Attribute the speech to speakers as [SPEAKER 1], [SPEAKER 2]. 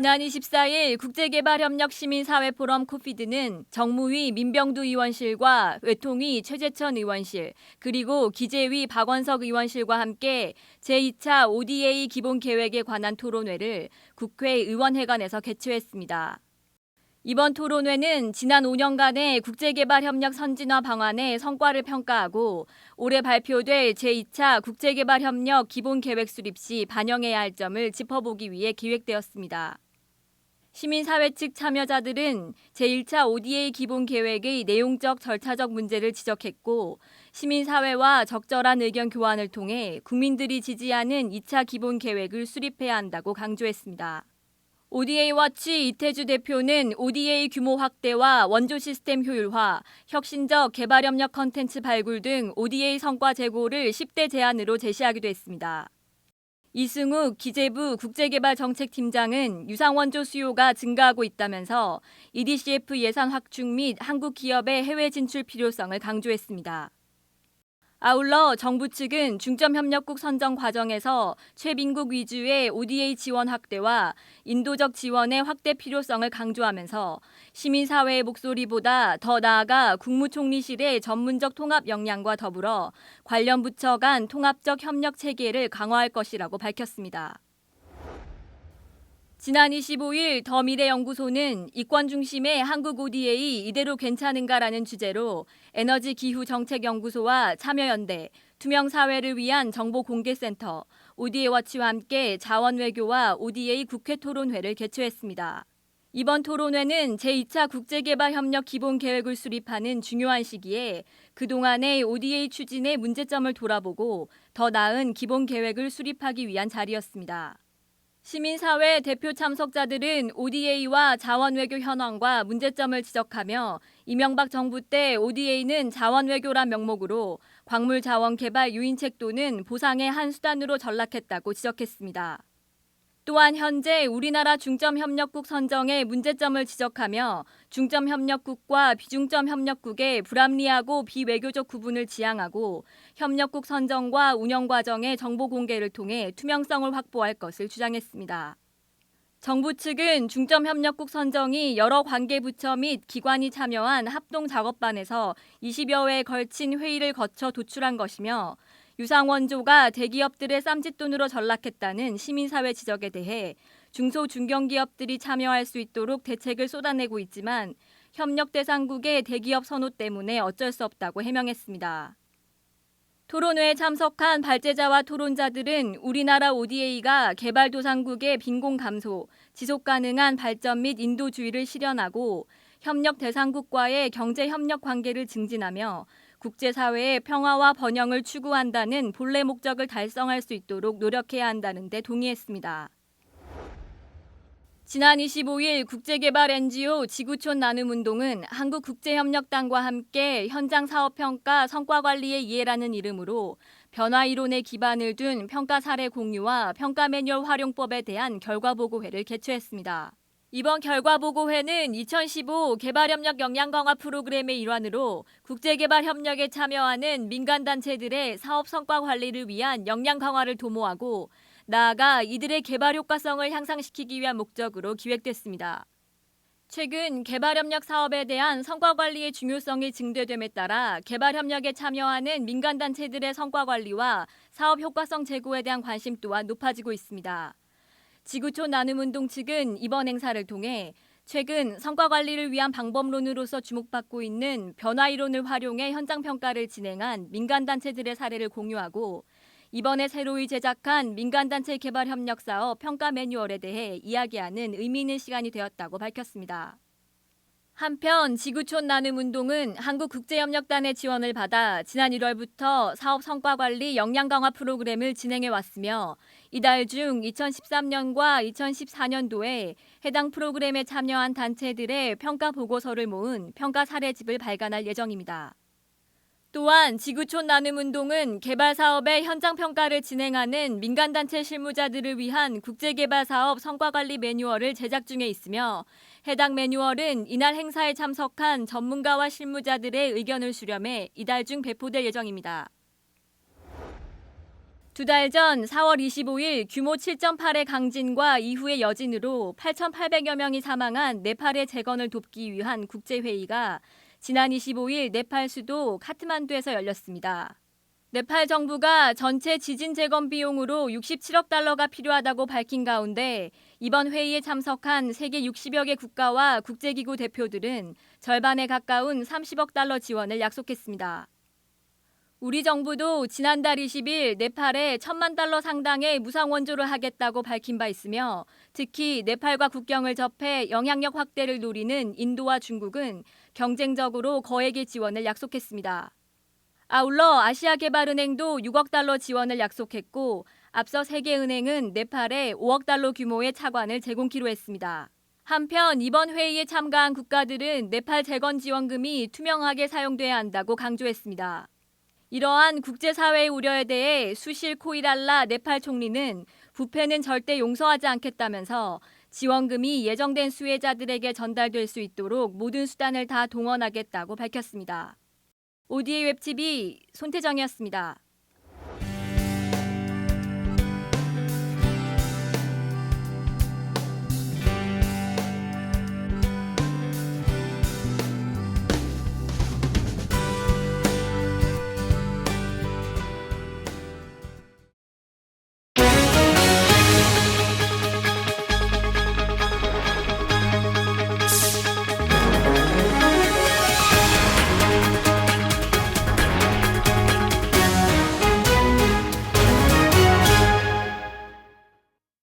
[SPEAKER 1] 지난 24일 국제개발협력 시민사회포럼 코피드는 정무위 민병두 의원실과 외통위 최재천 의원실, 그리고 기재위 박원석 의원실과 함께 제2차 ODA 기본계획에 관한 토론회를 국회 의원회관에서 개최했습니다. 이번 토론회는 지난 5년간의 국제개발협력 선진화 방안의 성과를 평가하고 올해 발표될 제2차 국제개발협력 기본계획 수립 시 반영해야 할 점을 짚어보기 위해 기획되었습니다. 시민사회 측 참여자들은 제1차 ODA 기본계획의 내용적 절차적 문제를 지적했고 시민사회와 적절한 의견 교환을 통해 국민들이 지지하는 2차 기본계획을 수립해야 한다고 강조했습니다. ODA 워치 이태주 대표는 ODA 규모 확대와 원조 시스템 효율화, 혁신적 개발협력 컨텐츠 발굴 등 ODA 성과 제고를 10대 제안으로 제시하기도 했습니다. 이승욱 기재부 국제개발정책팀장은 유상원조 수요가 증가하고 있다면서 EDCF 예산 확충 및 한국 기업의 해외 진출 필요성을 강조했습니다. 아울러 정부 측은 중점협력국 선정 과정에서 최빈국 위주의 ODA 지원 확대와 인도적 지원의 확대 필요성을 강조하면서 시민사회의 목소리보다 더 나아가 국무총리실의 전문적 통합 역량과 더불어 관련 부처 간 통합적 협력 체계를 강화할 것이라고 밝혔습니다. 지난 25일 더미래연구소는 이권 중심의 한국 ODA 이대로 괜찮은가라는 주제로 에너지기후정책연구소와 참여연대, 투명사회를 위한 정보공개센터, ODA 워치와 함께 자원외교와 ODA 국회 토론회를 개최했습니다. 이번 토론회는 제2차 국제개발협력 기본계획을 수립하는 중요한 시기에 그동안의 ODA 추진의 문제점을 돌아보고 더 나은 기본계획을 수립하기 위한 자리였습니다. 시민사회 대표 참석자들은 ODA와 자원외교 현황과 문제점을 지적하며 이명박 정부 때 ODA는 자원외교란 명목으로 광물자원 개발 유인책 또는 보상의 한 수단으로 전락했다고 지적했습니다. 또한 현재 우리나라 중점협력국 선정의 문제점을 지적하며 중점협력국과 비중점협력국의 불합리하고 비외교적 구분을 지향하고 협력국 선정과 운영 과정의 정보 공개를 통해 투명성을 확보할 것을 주장했습니다. 정부 측은 중점협력국 선정이 여러 관계부처 및 기관이 참여한 합동작업반에서 20여 회에 걸친 회의를 거쳐 도출한 것이며 유상원조가 대기업들의 쌈짓돈으로 전락했다는 시민사회 지적에 대해 중소 중견기업들이 참여할 수 있도록 대책을 쏟아내고 있지만 협력 대상국의 대기업 선호 때문에 어쩔 수 없다고 해명했습니다. 토론회에 참석한 발제자와 토론자들은 우리나라 ODA가 개발도상국의 빈곤 감소, 지속가능한 발전 및 인도주의를 실현하고 협력 대상국과의 경제협력 관계를 증진하며 국제사회의 평화와 번영을 추구한다는 본래 목적을 달성할 수 있도록 노력해야 한다는 데 동의했습니다. 지난 25일 국제개발 NGO 지구촌 나눔운동은 한국국제협력단과 함께 현장 사업평가 성과관리의 이해라는 이름으로 변화이론에 기반을 둔 평가 사례 공유와 평가 매뉴얼 활용법에 대한 결과보고회를 개최했습니다. 이번 결과보고회는 2015 개발협력 역량 강화 프로그램의 일환으로 국제개발협력에 참여하는 민간단체들의 사업 성과 관리를 위한 역량 강화를 도모하고 나아가 이들의 개발 효과성을 향상시키기 위한 목적으로 기획됐습니다. 최근 개발협력 사업에 대한 성과관리의 중요성이 증대됨에 따라 개발협력에 참여하는 민간단체들의 성과관리와 사업 효과성 제고에 대한 관심 또한 높아지고 있습니다. 지구촌 나눔운동 측은 이번 행사를 통해 최근 성과관리를 위한 방법론으로서 주목받고 있는 변화이론을 활용해 현장평가를 진행한 민간단체들의 사례를 공유하고 이번에 새로이 제작한 민간단체 개발협력사업 평가 매뉴얼에 대해 이야기하는 의미 있는 시간이 되었다고 밝혔습니다. 한편 지구촌 나눔운동은 한국국제협력단의 지원을 받아 지난 1월부터 사업 성과관리 역량 강화 프로그램을 진행해 왔으며 이달 중 2013년과 2014년도에 해당 프로그램에 참여한 단체들의 평가 보고서를 모은 평가 사례집을 발간할 예정입니다. 또한 지구촌 나눔운동은 개발사업의 현장평가를 진행하는 민간단체 실무자들을 위한 국제개발사업 성과관리 매뉴얼을 제작 중에 있으며 해당 매뉴얼은 이날 행사에 참석한 전문가와 실무자들의 의견을 수렴해 이달 중 배포될 예정입니다. 두 달 전 4월 25일 규모 7.8의 강진과 이후의 여진으로 8,800여 명이 사망한 네팔의 재건을 돕기 위한 국제회의가 지난 25일 네팔 수도 카트만두에서 열렸습니다. 네팔 정부가 전체 지진 재건 비용으로 67억 달러가 필요하다고 밝힌 가운데 이번 회의에 참석한 세계 60여 개 국가와 국제기구 대표들은 절반에 가까운 30억 달러 지원을 약속했습니다. 우리 정부도 지난달 20일 네팔에 1,000만 달러 상당의 무상 원조를 하겠다고 밝힌 바 있으며 특히 네팔과 국경을 접해 영향력 확대를 노리는 인도와 중국은 경쟁적으로 거액의 지원을 약속했습니다. 아울러 아시아개발은행도 6억 달러 지원을 약속했고 앞서 세계은행은 네팔에 5억 달러 규모의 차관을 제공키로 했습니다. 한편 이번 회의에 참가한 국가들은 네팔 재건 지원금이 투명하게 사용돼야 한다고 강조했습니다. 이러한 국제사회의 우려에 대해 수실 코이랄라 네팔 총리는 부패는 절대 용서하지 않겠다면서 지원금이 예정된 수혜자들에게 전달될 수 있도록 모든 수단을 다 동원하겠다고 밝혔습니다. ODA 웹TV 손태정이었습니다.